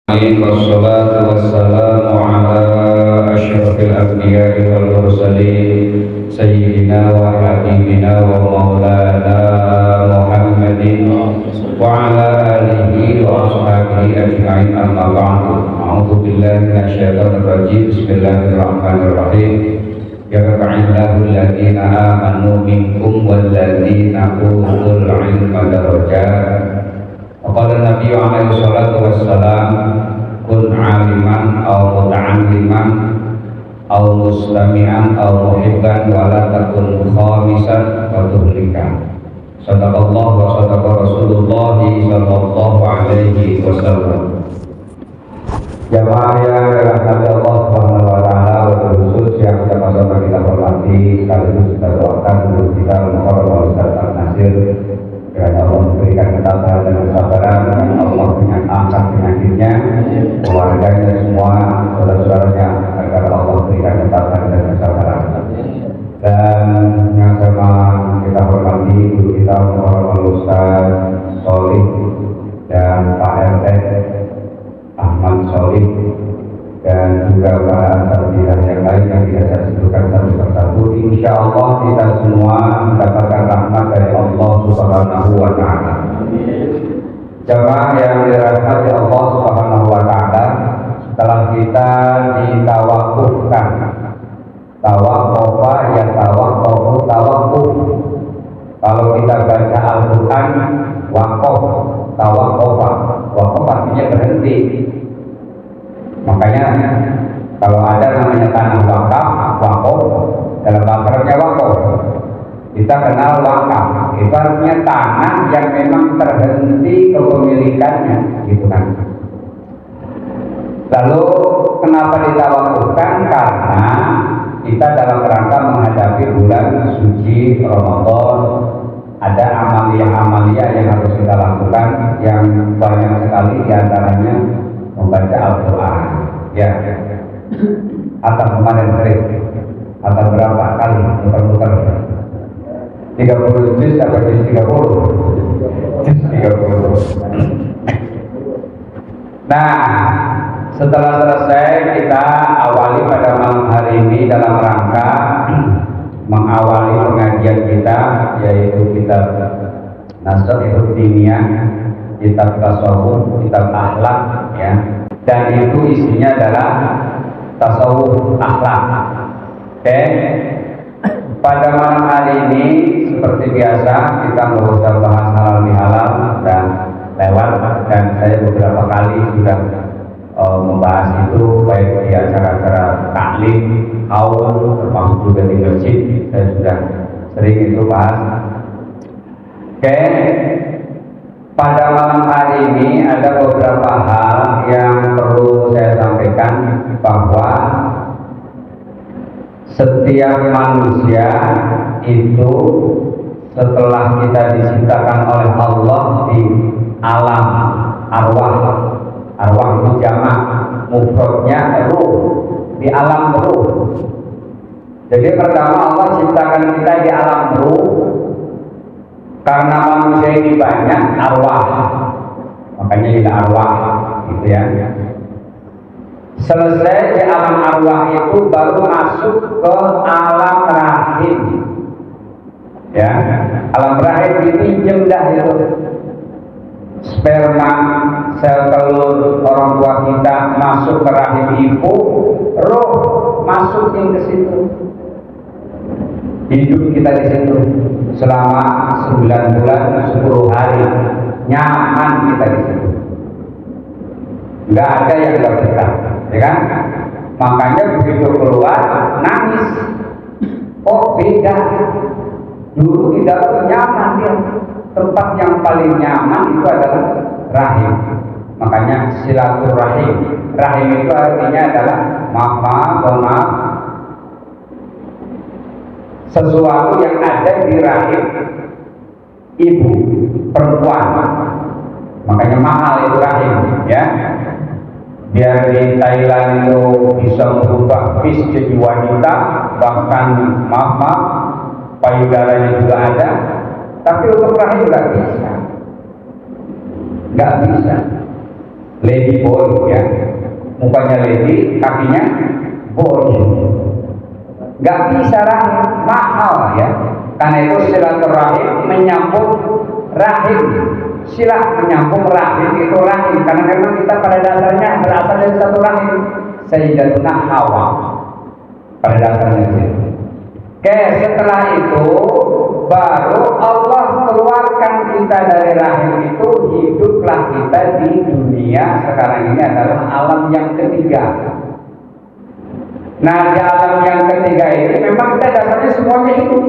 Wassalatu wassalamu ala asyrafil anbiya'i wal mursalin sayyidina wa habibina wa maulana Muhammadin wa ala alihi wa ashabihi ajma'in, amma ba'du. A'udzu billahi minasyaitonir rajim. Bismillahirrahmanirrahim. Yarfa'illahu alladhina amanu minkum walladhina utul ilma darajat. Qala Nabi alaihi salatu wassalam, kun aliman aw muta'alliman aw mustami'an aw muhibban wa la takun khamisan wa tuhlika. Sadaqallahu wa sadaqa Rasulullah sallallahu alaihi wasallam. Jamaah yang dirahmati Allah Subhanahu wa taala, wa khusus yang sama-sama kita hormati, sekaligus kita doakan untuk kita menghormati Ustaz Nasir, kiranya Allah memberikan ketabahan dan kesabaran, dan Allah angkat penyakitnya, keluarganya semua, saudara-saudaranya, agar Allah berikan ketabahan dan kesabaran. Dan yang sama kita hormati guru kita Muhammad Ustaz Solih dan Pak RT Ahmad Solih, dan juga para asatidzah yang lain yang tidak saya sebutkan satu persatu. Insya Allah kita semua mendapatkan rahmat dari Allah Subhanahu wa taala. Jamaah yang dirahmati Allah Subhanahu wa taala, setelah kita ditawakufkan, tawakofa ya tawakuf. Kalau kita baca Al-Quran, wakof, tawakofa, wakof artinya berhenti. Makanya kalau ada namanya tanah wakaf, wakof, dalam bahasa Arabnya wakof, kita kenal wakaf, itu artinya tanah yang memang terhenti kepemilikannya, gitu kan. Lalu kenapa ditawakufkan? Karena kita dalam rangka menghadapi bulan suci Ramadan, ada amalia-amalia yang harus kita lakukan, yang banyak sekali diantaranya membaca Al-Quran. Ya, atau kemarin sering, atau berapa kali muter-muter 30 juz atau juz 30. Nah, setelah selesai kita awali pada malam hari ini dalam rangka mengawali pengajian kita, yaitu kitab Nasihatul Diniyah, kitab tasawuf, kitab akhlak, ya. Dan itu isinya adalah tasawuf akhlak. Oke. Pada malam hari ini seperti biasa kita nggak usah bahas halal bihalal dan lewat, dan saya beberapa kali sudah membahas itu baik di acara-acara taklim, haul, termasuk juga di masjid. Saya sudah sering itu bahas. Oke. Pada malam hari ini ada beberapa hal yang perlu saya sampaikan, bahwa setiap manusia itu setelah kita diciptakan oleh Allah di alam arwah, arwah itu jamak, mufradnya ruh, di alam ruh. Jadi pertama Allah ciptakan kita di alam ruh. Karena manusia ini banyak arwah, makanya ini arwah, gitu ya. Selesai di alam arwah itu baru masuk ke alam rahim, ya. Alam rahim dipinjem dah itu. Sperma, sel telur orang tua kita masuk ke rahim ibu, roh masukin ke situ. Hidup kita di situ selama 9 bulan 10 hari, nyaman kita di situ, nggak ada yang nggak betah, ya kan? Makanya begitu keluar nangis. Oh beda, dulu tidak nyaman dia. Tempat yang paling nyaman itu adalah rahim. Makanya silaturahim, rahim itu artinya adalah maaf, sesuatu yang ada di rahim ibu perempuan, makanya mahal itu rahim, ya. Biar di Thailand itu bisa merubah fish jadi wanita, bahkan maaf payudaranya juga ada, tapi untuk rahim nggak bisa. lady boy ya, mukanya lady, kakinya boy. Gak bisa rahim, mahal ya. Karena itu silaturahim menyambung rahim. Silah menyambung rahim itu rahim, karena memang kita pada dasarnya berasal dari satu rahim. Sayyidatuna Hawa pada dasarnya itu. Oke, setelah itu baru Allah keluarkan kita dari rahim itu, hiduplah kita di dunia. Sekarang ini adalah alam yang ketiga. Nah, di alam yang ketiga ini memang kita dasarnya semuanya hidup.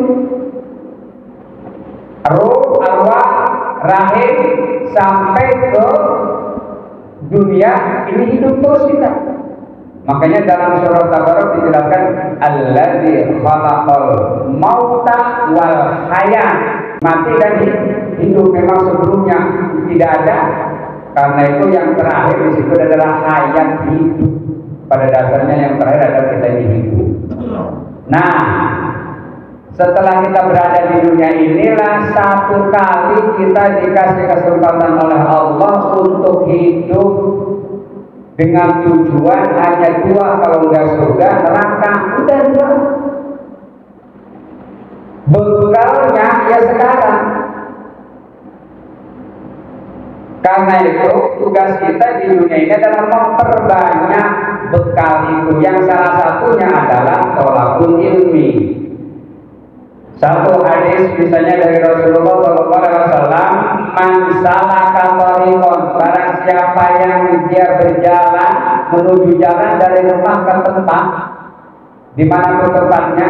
Ruh, arwah, rahim sampai ke dunia ini hidup terus kita. Makanya dalam surah Tabarok dijelaskan alladzi khalaqal mauta wal hayat. Mati dan hidup memang sebelumnya tidak ada. Karena itu yang terakhir di situ adalah hayat, hidup. Pada dasarnya yang terakhir adalah kita hidup. Nah, setelah kita berada di dunia inilah satu kali kita dikasih kesempatan oleh Allah untuk hidup dengan tujuan hanya dua, kalau nggak surga neraka. Udah dua. Bekalnya ya sekarang. Karena itu tugas kita di dunia ini adalah memperbanyak bekal itu, yang salah satunya adalah thalabul ilmi. Satu hadis misalnya dari Rasulullah SAW, man salaka thariqan, barang siapa yang dia berjalan menuju jalan dari rumah ke tempat, di mana tempatnya,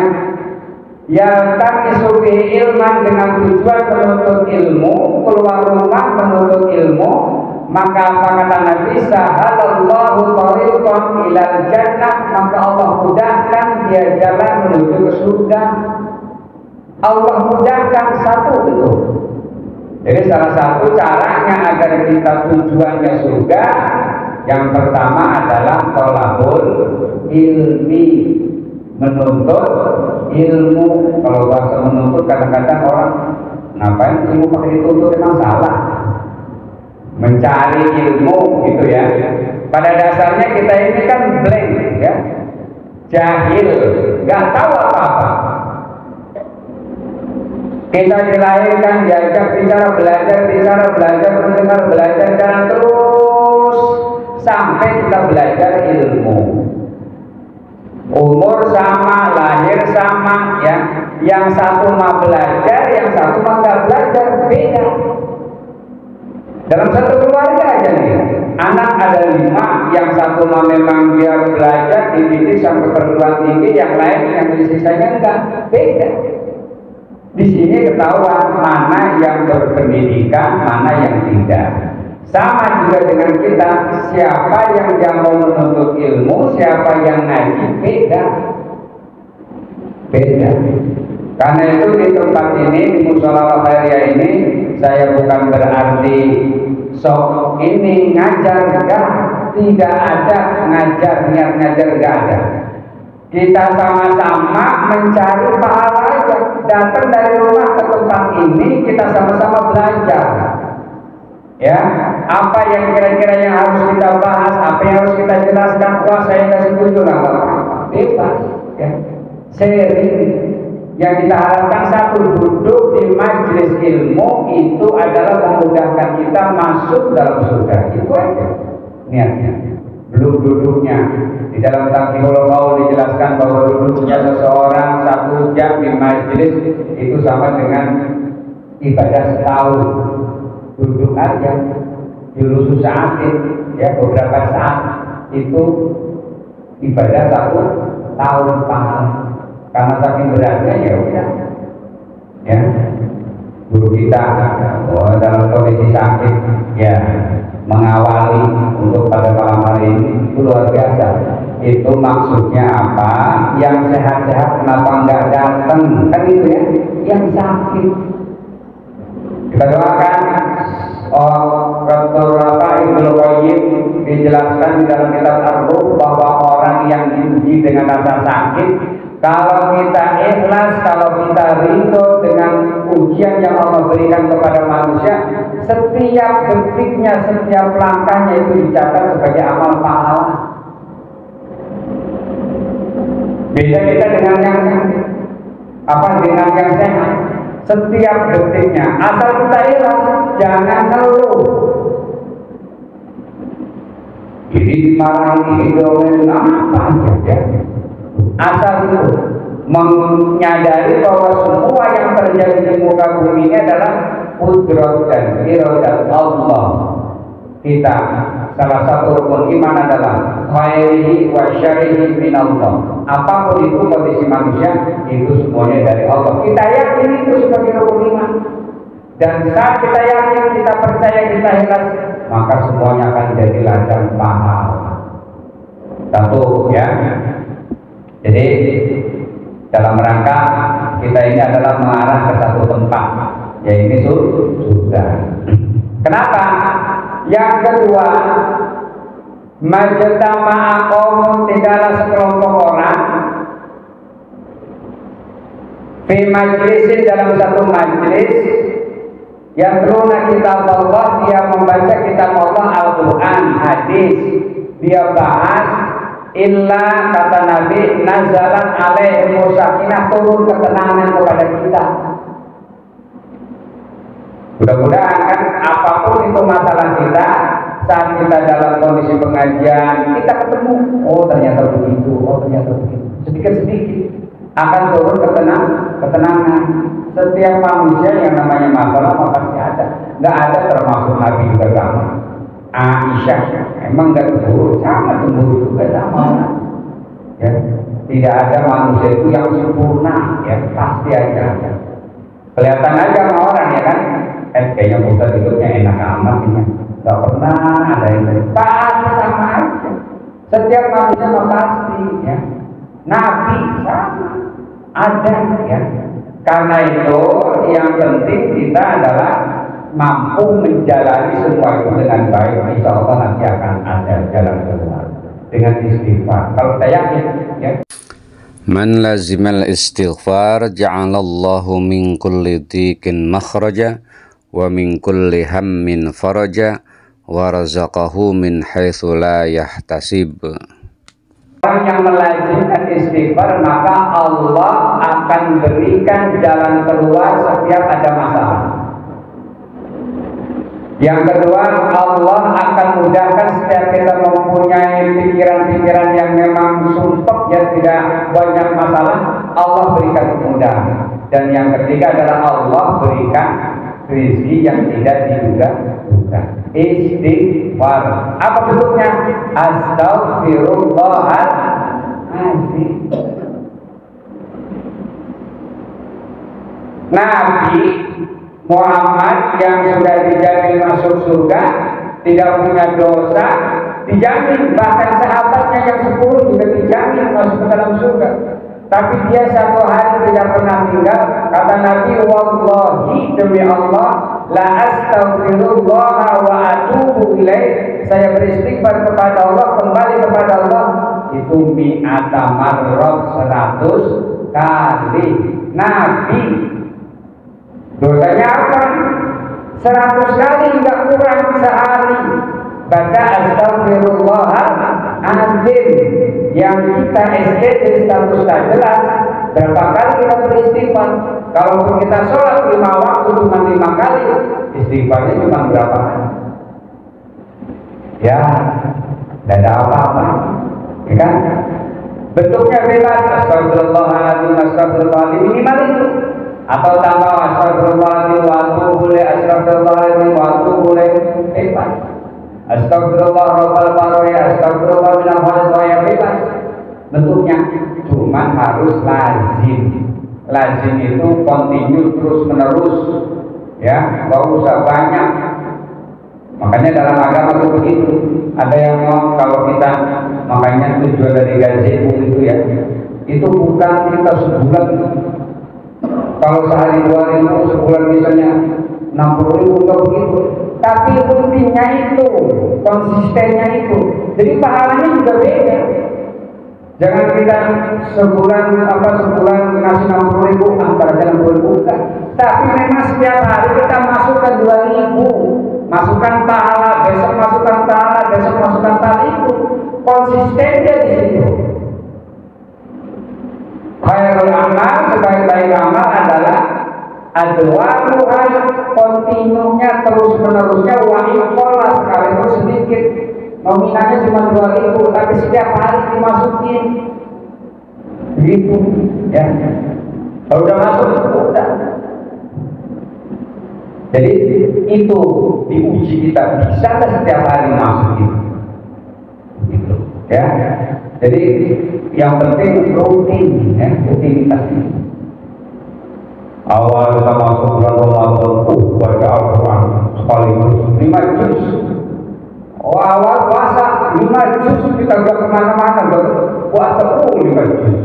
yang takisubi ilman, dengan tujuan menuntut ilmu, keluar rumah menuntut ilmu, maka apa kata Nabi, sahalallahu thariqan ilal jannah, maka Allah mudahkan dia jalan menuju ke surga. Allah mudahkan satu itu. Jadi salah satu caranya agar kita tujuannya surga, yang pertama adalah thalabul ilmi, menuntut ilmu. Kalau bahasa menuntut kadang-kadang orang ngapain ilmu pakai dituntut, memang salah. Mencari ilmu gitu ya. Pada dasarnya kita ini kan blank ya, jahil, nggak tahu apa-apa. Kita dilahirkan diajak bicara, belajar, mendengar, belajar, dan terus sampai kita belajar ilmu. Umur sama, lahir sama, ya. Yang satu mah belajar, yang satu mah nggak belajar, beda. Dalam satu keluarga aja nih, anak ada 5, yang satu mah memang dia belajar, dididik sampai perguruan tinggi, yang lain yang sisanya enggak, beda. Di sini ketahuan mana yang berpendidikan, mana yang tidak. Sama juga dengan kita, siapa yang mau menuntut ilmu, siapa yang ngaji, beda. Karena itu di tempat ini, di Mushola Khairiyah ini, saya bukan berarti sok ini ngajar, enggak. Tidak ada ngajar, niat ngajar enggak ada. Kita sama-sama mencari pahala aja. Datang dari rumah ke tempat ini, kita sama-sama belajar. Ya, apa yang kira-kira yang harus kita bahas, apa yang harus kita jelaskan, wah saya nggak setuju lah, bebas. Ya. Sharing. Yang kita harapkan satu, duduk di majelis ilmu itu adalah memudahkan kita masuk dalam surga. Itu aja niatnya. Belum duduknya. Di dalam Taqiyul Qaul dijelaskan bahwa duduknya seseorang 1 jam di majelis itu sama dengan ibadah setahun. Duduk aja julusu saatin, ya, beberapa saat itu ibadah 1 tahun pahala. Karena saking beratnya ya udah, ya. Guru kita dalam kondisi sakit, ya, mengawali untuk pada malam hari ini itu luar biasa. Itu maksudnya apa? Yang sehat-sehat kenapa nggak datang? Kan itu ya, yang sakit. Kita doakan. Dr. Ibnu Qayyim dijelaskan di dalam kitab Ar-Ruh bahwa orang yang diuji dengan rasa sakit Kalau kita ikhlas, kalau kita ridho dengan ujian yang Allah berikan kepada manusia, setiap detiknya, setiap langkahnya itu dicatat sebagai amal pahala. Beda kita dengan yang sehat. Setiap detiknya, asal kita ikhlas, jangan ngeluh. Ini dimarahi, diomelin apa aja. Asal itu menyadari bahwa semua yang terjadi di muka bumi ini adalah qudrat dan iradat Allah. Kita salah satu rukun iman adalah khairihi wa syarrihi minallah. Apapun itu kondisi manusia, itu semuanya dari Allah. Kita yakin itu sebagai rukun iman. Dan saat kita yakin, kita percaya, kita ikhlas, maka semuanya akan jadi ladang pahala. Satu ya. Jadi dalam rangka kita ini adalah mengarah ke satu tempat, yaitu surga. Kenapa? Yang kedua, majtama'a qaumun, tidaklah sekelompok orang fi majlisin, dalam satu majlis, yang teruna kitab Allah, dia membaca kitab Allah, Al-Quran, hadis, dia bahas, illa kata Nabi, nazalat alaihimus sakinah, turun ketenangan kepada kita. Mudah-mudahan kan apapun itu masalah kita, saat kita dalam kondisi pengajian, kita ketemu, oh ternyata begitu, oh ternyata begitu, sedikit-sedikit akan turun ketenangan. Setiap manusia yang namanya masalah pasti ada, nggak ada termasuk Nabi juga sama. Aisyah emang nggak cemburu, sama cemburu juga sama. Ya, tidak ada manusia itu yang sempurna, ya pasti aja. Kelihatan aja sama orang ya kan, kayaknya Ustaz hidupnya enak amat ini, nggak pernah ada yang pasti sama aja. Setiap manusia pasti ya, Nabi sama ada ya. Karena itu yang penting kita adalah mampu menjalani semua itu dengan baik. Insya Allah nanti akan ada jalan keluar dengan istighfar. Kalau saya yakin ya. Man lazimal istighfar ja'alallahu min kulli dhikin makhraja wa min kulli hammin faraja wa razaqahu min haitsu la yahtasib. Orang yang melazimkan istighfar, maka Allah akan berikan jalan keluar setiap ada masalah. Yang kedua, Allah akan mudahkan setiap kita mempunyai pikiran-pikiran yang memang sumpek, ya tidak banyak masalah, Allah berikan kemudahan. Dan yang ketiga adalah Allah berikan rezeki yang tidak diduga-duga. Istighfar. Apa bentuknya? Astaghfirullahaladzim. Nabi Muhammad yang sudah dijamin masuk surga, tidak punya dosa, dijamin. Bahkan sahabatnya yang 10 juga dijamin masuk ke dalam surga. Tapi dia satu hari tidak pernah tinggal. Kata Nabi, wallahi demi Allah, la astaghfirullah wa atubu ilaih. Saya beristighfar kepada Allah, kembali kepada Allah. Itu mi'ata marrat, 100 kali. Nabi dosanya apa? 100 kali, nggak kurang sehari. Baca astaghfirullahaladzim. Yang kita SD status tak jelas, berapa kali kita beristighfar? Kalaupun kita sholat 5 waktu cuma 5 kali, istighfarnya cuma berapa kali? Ya, tidak ada apa-apa, ya kan? Bentuknya bebas, astagfirullahaladzim, astagfirullahaladzim, minimal itu. Atau tambah astagfirullahaladzim, waktu boleh, astagfirullahaladzim, waktu boleh, bebas. Astagfirullah rabbal baraya, astagfirullah minal khalid, bebas. Bentuknya cuma harus lazim. Lazim itu continue, terus menerus, ya, nggak usah banyak. Makanya dalam agama itu begitu. Ada yang mau kalau kita, makanya tujuan dari gazebo itu ya, itu bukan kita sebulan. Kalau sehari 2.000, sebulan misalnya 60.000, enggak begitu. Tapi rutinnya itu, konsistennya itu. Jadi pahalanya juga beda. Jangan kita sebulan ngasih 60.000 antara 60.000 enggak. Tapi memang setiap hari kita masukkan 2.000, masukkan pahala, besok masukkan pahala, besok masukkan pahala, itu konsistennya di situ. Khairul amal, sebaik-baik amal adalah adwamuha, kontinunya terus menerusnya, wa iqalla, sekalipun sedikit. Nominalnya cuma 2.000, tapi setiap hari dimasukin gitu ya. Kalau udah masuk udah. Jadi itu diuji kita, bisa nggak setiap hari masukin gitu ya. Jadi yang penting rutin ya, rutinitas. Awal kita masuk bulan Ramadan, baca Al-Quran sekaligus 5 juz. Awal puasa 5 juz, kita gak kemana-mana, puasa 5 juz.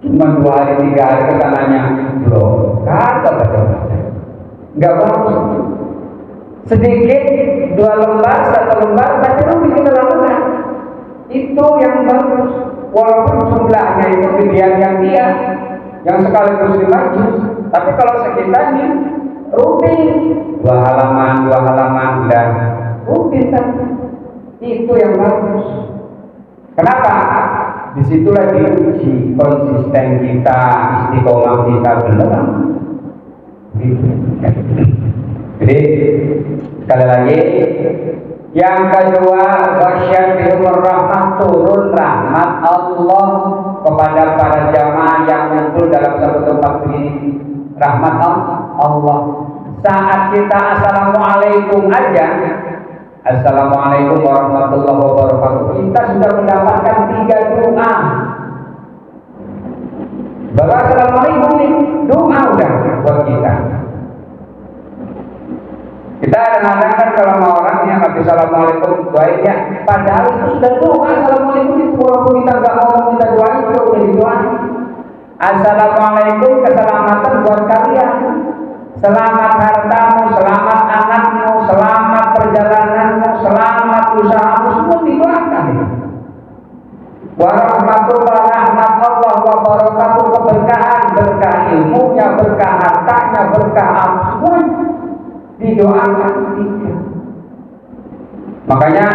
Cuma 2 hari 3 hari kesananya belum, kata baca-baca, gak bagus. Sedikit 2 lembar, 1 lembar, tapi lu bikin lakukan. Itu yang bagus. Walaupun jumlahnya itu gedean yang dia, yang sekaligus 5 juz, tapi kalau sekitarnya rutin 2 halaman dan rutin kan, itu yang bagus. Kenapa? Disitulah diuji konsisten kita, istiqomah kita benar. Jadi sekali lagi, yang kedua, wasyafirur rahmat, turun rahmat Allah kepada para jamaah yang ngumpul dalam satu tempat ini. Rahmat Allah. Saat kita assalamualaikum aja, assalamualaikum warahmatullahi wabarakatuh, kita sudah mendapatkan 3 doa. Baru assalamualaikum nih, doa udah buat kita. Kita kadang-kadang kan kalau sama orang yang habis assalamualaikum doain ya, padahal itu sudah doa. Assalamualaikum itu walaupun kita nggak mau minta doain juga udah didoain. Assalamualaikum, keselamatan buat kalian. Selamat hartamu, selamat anakmu, selamat perjalananmu, selamat usahamu, semua didoakan. Warahmatullahi rahmat Allah wa barakatuh, keberkahan, berkah ilmunya, berkah hartanya, berkah semua didoakan. Makanya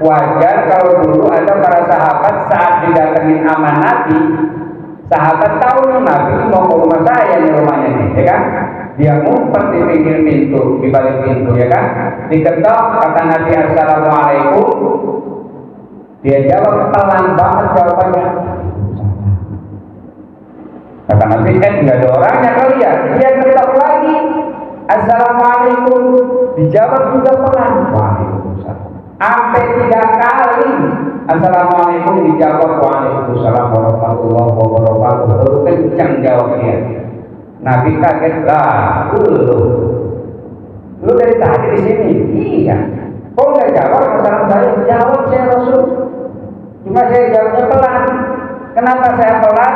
wajar kalau dulu ada para sahabat saat didatengin aman Nabi, sahabat tahu nih Nabi mau ke rumah saya, nih rumahnya nih, ya kan? Dia ngumpet di pinggir pintu, di balik pintu, ya kan? Diketok, kata Nabi assalamualaikum, dia jawab pelan banget jawabannya. Kata Nabi, nggak ada orangnya kali ya? Dia ketok lagi, assalamualaikum, dijawab juga pelan. Waalaikumsalam. Sampai 3 kali assalamualaikum dijawab waalaikumsalam warahmatullahi wabarakatuh. Baru kencang jawab dia. Nabi kaget lah, lu dari tadi di sini? Iya. Kok nggak jawab masalah saya? Jawab saya Rasul. Cuma saya jawabnya pelan. Kenapa saya pelan?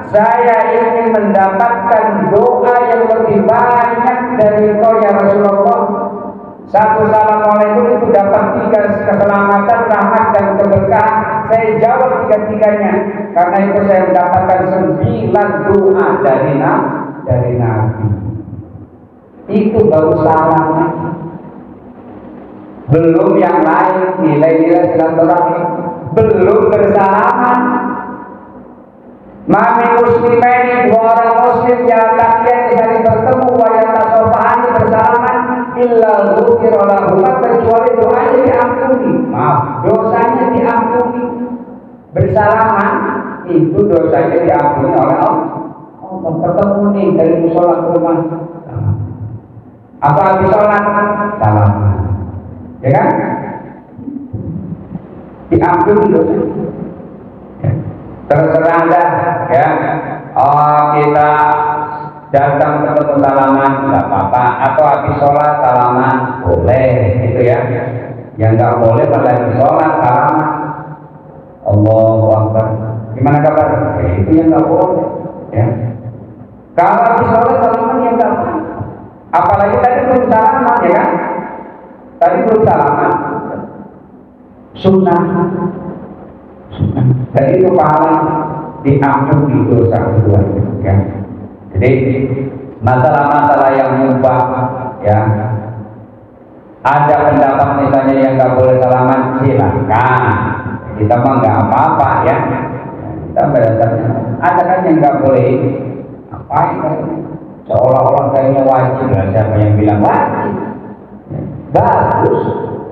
Saya ingin mendapatkan doa yang lebih banyak dari kau ya Rasulullah. Satu assalamualaikum itu dapat 3 keselamatan, rahmat dan keberkahan. Saya jawab 3-3-nya. Karena itu saya mendapatkan 9 doa dari Nabi. Itu baru salamnya. Belum yang lain, nilai-nilai silaturahmi. Belum bersalaman. Mami muslimaini, 2 orang muslim yang takian hari bertemu wayang tasofahani bersalaman illa ghufira lahuma, kecuali doanya diampuni. Maaf, dosanya diampuni. Bersalaman itu dosanya diampuni oleh Allah. Ketemu nih dari musola ke rumah, apa habis sholat salam, ya kan? Diampuni dosa. Terserah dah, ya. Oh, kita datang ketemu salaman nggak apa-apa, atau habis sholat salaman boleh, gitu ya. Yang nggak boleh pada habis sholat salaman. Allahu Akbar. Gimana kabar? Itu yang nggak boleh, ya. Kalau habis sholat salaman yang nggak apa. Apalagi tadi belum salaman, ya kan? Tadi belum salaman. Sunnah. Dan itu pahala diampuni dosa kedua, ya. Jadi masalah-masalah yang mubah, ya, ada pendapat misalnya yang nggak boleh salaman, silakan, kita mah nggak apa-apa, ya. Kita berdasarnya ada kan yang nggak boleh, ngapain kan? Seolah-olah kayaknya wajib lah, siapa yang bilang wajib? Bagus,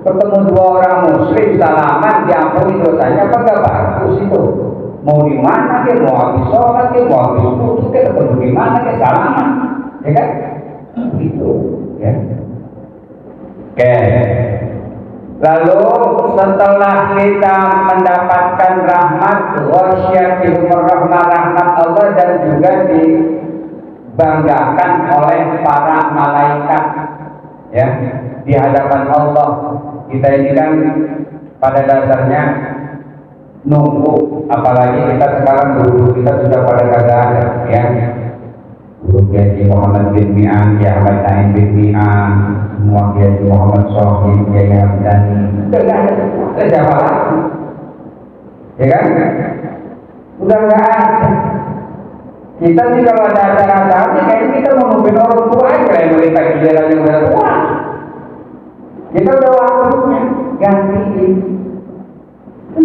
ketemu dua orang muslim salaman diampuni dosanya, apa nggak bagus itu? Mau di mana ke, mau habis sholat ke, mau habis wudu ke, ketemu di mana ke, salaman, ya kan? Gitu, ya. Oke. Lalu setelah kita mendapatkan rahmat, wasyatihum rahmat Allah, dan juga dibanggakan oleh para malaikat, ya, di hadapan Allah. Kita ini kan pada dasarnya nunggu, apalagi kita sekarang dulu kita sudah pada kagak ada, ya. Dulu Kiai Muhammad bin Mi'an, Kiai Ahmad Naim bin Mi'an, semua Kiai Muhammad Sohib, Kiai Hamdani, udah nggak ada, siapa lagi, ya kan? Udah nggak ada. Kita nih kalau ada acara-acara kayak kita mau nungguin orang tua aja yang mereka giliran yang udah tua. Kita udah waktunya gantiin,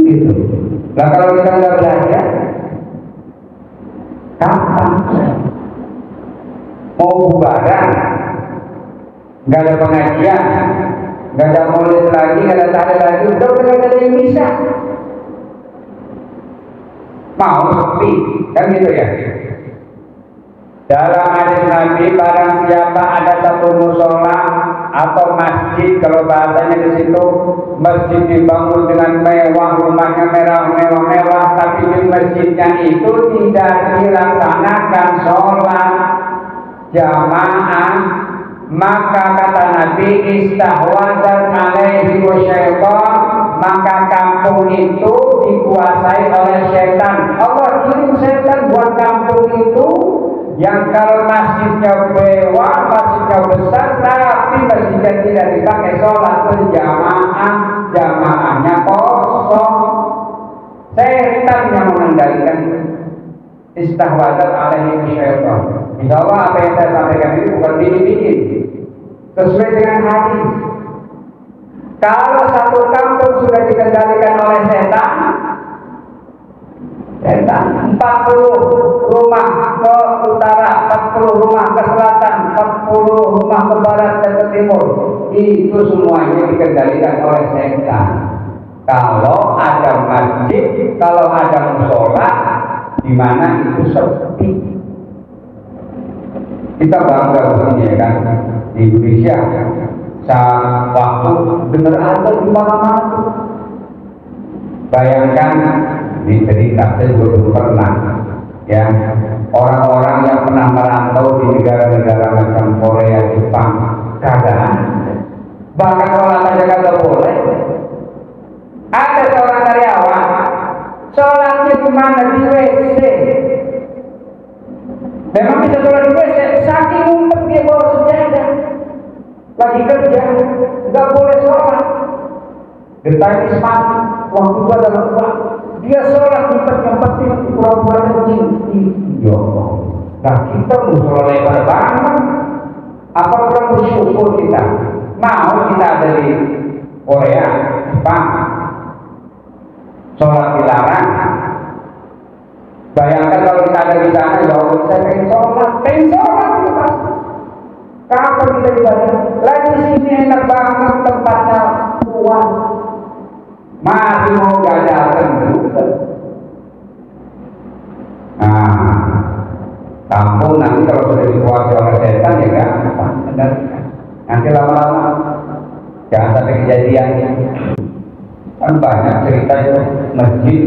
gitu. Nah kalau kita nggak belajar, kapan? Mau bubaran, nggak ada pengajian, nggak ada maulid lagi, nggak ada tahlil lagi, udah nggak ada yang bisa. Mau sepi, kan gitu ya. Dalam hadis Nabi, barang siapa ada satu musola atau masjid, kalau bahasanya di situ masjid dibangun dengan mewah, rumahnya mewah, tapi di masjidnya itu tidak dilaksanakan sholat jamaah, maka kata Nabi, istahwazat alaihi syaitan, maka kampung itu dikuasai oleh setan. Allah kirim setan buat kampung itu, yang kalau masjidnya mewah, masjidnya besar, tapi masjidnya tidak dipakai sholat berjamaah, jamaahnya kosong. Setan yang mengendalikan. Istahwazat alaihi syaitan. Insya Allah apa yang saya sampaikan ini bukan bikin-bikin, sesuai dengan hadis. Kalau satu kampung sudah dikendalikan oleh setan, 40 rumah ke utara, 40 rumah ke selatan, 40 rumah ke barat dan ke timur, itu semuanya dikendalikan oleh setan. Kalau ada masjid, kalau ada musola, di mana itu sepi. Kita bangga begini, ya kan, di Indonesia saat waktu dengar azan di mana-mana. Bayangkan di cerita saya belum pernah, ya, orang-orang yang pernah merantau di negara-negara macam Korea, Jepang, kagak, bahkan sholat aja kagak boleh. Ada seorang karyawan sholatnya di mana? Di WC. Memang bisa sholat di WC, saking ngumpet dia bawa sejadah, lagi kerja, nggak boleh sholat. Getahnya semati, waktu itu adalah waktu dia sholat ngumpet-ngumpetin, pura-pura kencing. Ya Allah, nah kita mau sholat lebar banget. Apa perlu bersyukur kita? Mau kita ada di Korea, Jepang, sholat dilarang. Bayangkan kalau kita ada di sana, ya Allah, saya pengen sholat kita. Kapan kita ibadah? Lagi sini enak banget, tempatnya luas, masih mau gak datang juga. Nah, kampung nanti kalau sudah dikuasai oleh setan, ya gampang, benar. Nanti lama-lama jangan sampai kejadian. Kan banyak cerita itu masjid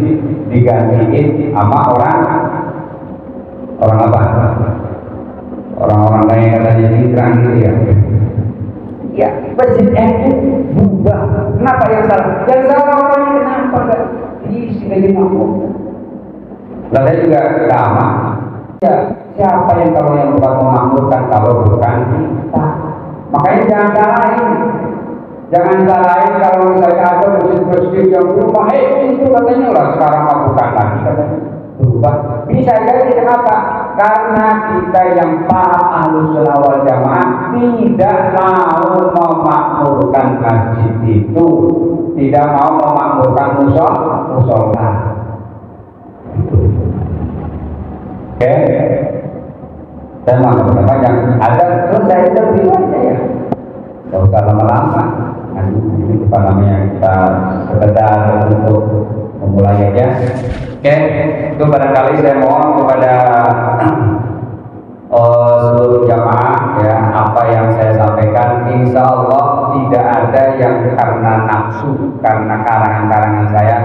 digantiin sama orang apa? Orang-orang kayak katanya cingkrang gitu ya. Ya, masjid itu berubah. Kenapa yang salah? Yang salah orangnya kenapa enggak diisi lagi makmum? Lalu saya juga sama. Ya, siapa yang kalau yang bukan memakmurkan kalau bukan kita? Makanya jangan salahin. Jangan salahin kalau misalnya ada masjid-masjid yang berubah, itu katanya lah sekarang aku berubah. Bisa jadi kenapa? Karena kita yang para ahlus sunnah wal jamaah tidak mau memakmurkan masjid itu, tidak mau memakmurkan musola. Oke, dan lama-lama yang ada selesai terbilang aja ya, tidak usah lama-lama. Ini apa namanya, kita sekedar untuk memulai aja. Oke, itu barangkali saya mohon kepada seluruh jamaah ya, apa yang saya sampaikan insya Allah tidak ada yang karena nafsu, karena karangan-karangan saya,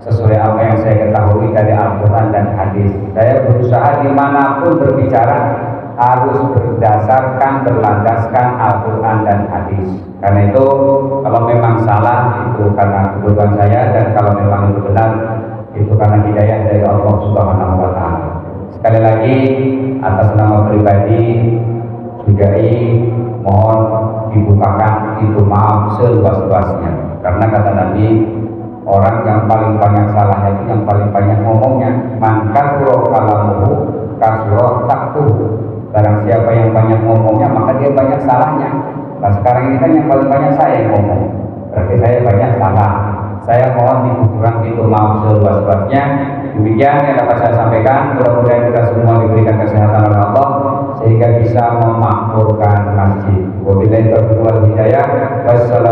sesuai apa yang saya ketahui dari Al-Quran dan hadis. Saya berusaha dimanapun berbicara harus berdasarkan, berlandaskan Al-Quran dan hadis. Karena itu kalau memang salah itu karena kebutuhan saya, dan kalau memang itu benar itu karena hidayah dari Allah Subhanahu wa Ta'ala. Sekali lagi atas nama pribadi Sudai mohon dibukakan pintu maaf seluas-luasnya, karena kata Nabi, orang yang paling banyak salahnya itu yang paling banyak ngomongnya. Man kasuro kalamuhu kasuro taktuhu. Barang siapa yang banyak ngomongnya maka dia banyak salahnya. Nah sekarang ini kan yang paling banyak saya yang ngomong, berarti saya banyak salah. Saya mohon dibukakan pintu maaf seluas-luasnya. Demikian yang dapat saya sampaikan. Mudah-mudahan kita semua diberikan kesehatan oleh Allah sehingga bisa memakmurkan masjid. Wabillahi taufiq wal hidayah. Wassalamualaikum